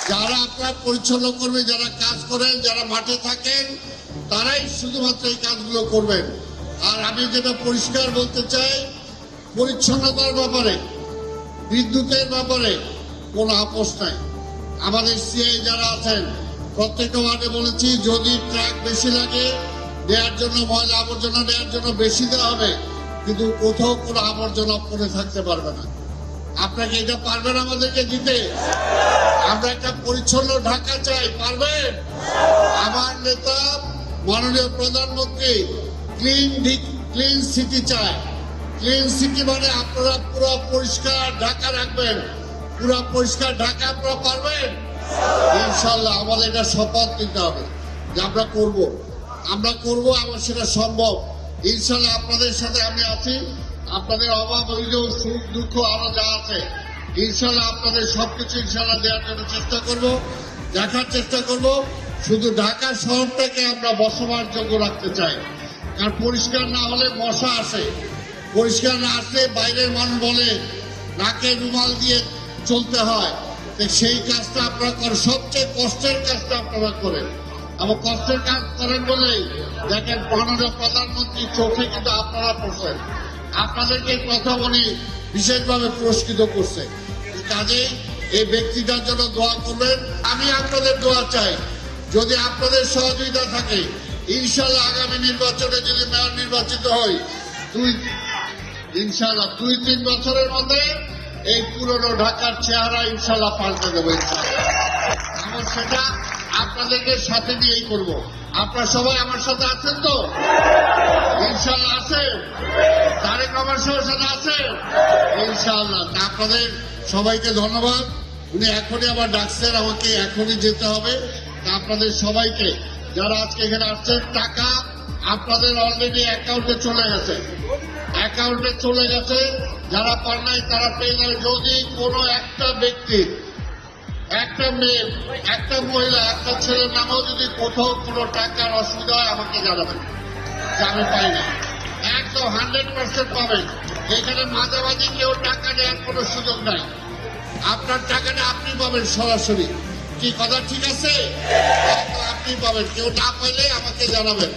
যারা আপনারা পরিচ্ছন্ন করবে, যারা কাজ করেন, যারা মাঠে থাকেন, তারাই শুধুমাত্র এই কাজগুলো করবেন। আর আমি যেটা পরিষ্কার বলতে চাই, পরিচ্ছন্নতার ব্যাপারে, বিদ্যুতের ব্যাপারে কোনো আপোষ নাই। আমাদের সিআই যারা আছেন প্রত্যেকটা ওয়ার্ডে বলেছি, যদি ট্রাক বেশি লাগে নেওয়ার জন্য, ময়লা আবর্জনা নেওয়ার জন্য বেশি দেওয়া হবে, কিন্তু কোথাও কোনো আবর্জনা পড়ে থাকতে পারবে না। আপনাকে এটা পারবেন আমাদেরকে দিতে? আমরা একটা পরিচ্ছন্ন ঢাকা চাই, পারবেন? আমার নেতা মাননীয় প্রধানমন্ত্রী ক্লিন সিটি চায়। ক্লিন সিটি মানে আপনারা পুরো পরিষ্কার ঢাকা রাখবেন। পুরো পরিষ্কার ঢাকা আপনারা পারবেন? ইনশাল্লাহ আমাদের এটা শপথ নিতে হবে যে আমরা করব, আমার সেটা সম্ভব। ইনশাল্লাহ আপনাদের সাথে আমি আছি। আপনাদের অভাব, অভিযোগ, সুখ, দুঃখ আরো যা আছে ইনশাল্লাহ আপনাদের সবকিছু ইনশাল্লাহ দেওয়ার জন্য চেষ্টা করব, দেখার চেষ্টা করব। শুধু ঢাকা শহরটাকে আমরা বসবাসযোগ্য রাখতে চাই। কারণ পরিষ্কার না হলে মশা আসে, পরিষ্কার না আসলে বাইরের মানুষ বলে নাকে রুমাল দিয়ে চলতে হয়। সেই কাজটা আপনারা করেন, সবচেয়ে কষ্টের কাজটা আপনারা করেন। এবং কষ্টের কাজ করেন বলেই দেখেন মাননীয় প্রধানমন্ত্রী চোখে কিন্তু আপনারা পড়ছেন। আপনাদেরকে কথা বলি বিশেষভাবে পুরস্কৃত করছে। কাজেই এই ব্যক্তিটার জন্য দোয়া করবেন। আমি আপনাদের দোয়া চাই, যদি আপনাদের সহযোগিতা থাকে ইনশাল্লাহ আগামী নির্বাচনে যদি মেয়র নির্বাচিত হই, ইনশাল্লাহ 2-3 বছরের মধ্যে এই পুরনো ঢাকার চেহারা ইনশাল্লাহ পাল্টে দেবো। আমার সেটা আপনাদেরকে সাথে নিয়েই করবো। আপনারা সবাই আমার সাথে আছেন তো? ইনশাল্লাহ আছেন? তারেক আমার সাথে আছেন ইনশাল্লাহ। আপনাদের সবাইকে ধন্যবাদ। উনি এখনই আবার ডাকছেন, আমাকে এখনই যেতে হবে। আপনাদের সবাইকে যারা আজকে এখানে আসছেন, টাকা আপনাদের অলরেডি অ্যাকাউন্টে চলে গেছে, যারা পান নাই তারা পেয়ে যাবে। যদি কোনো একটা ব্যক্তি, একটা মেয়ে, একটা মহিলা, একটা ছেলের নামেও যদি কোথাও কোনো টাকার অসুবিধা হয় আমাকে জানাবেন যে আমি পাই না। একদম 100% পাবেন। এখানে মাঝামাঝি কেউ টাকা নেওয়ার কোনো সুযোগ নাই। আপনার টাকাটা আপনি পাবেন সরাসরি। কি কথা ঠিক আছে? একদম আপনি পাবেন। কেউ না পাইলে আমাকে জানাবেন।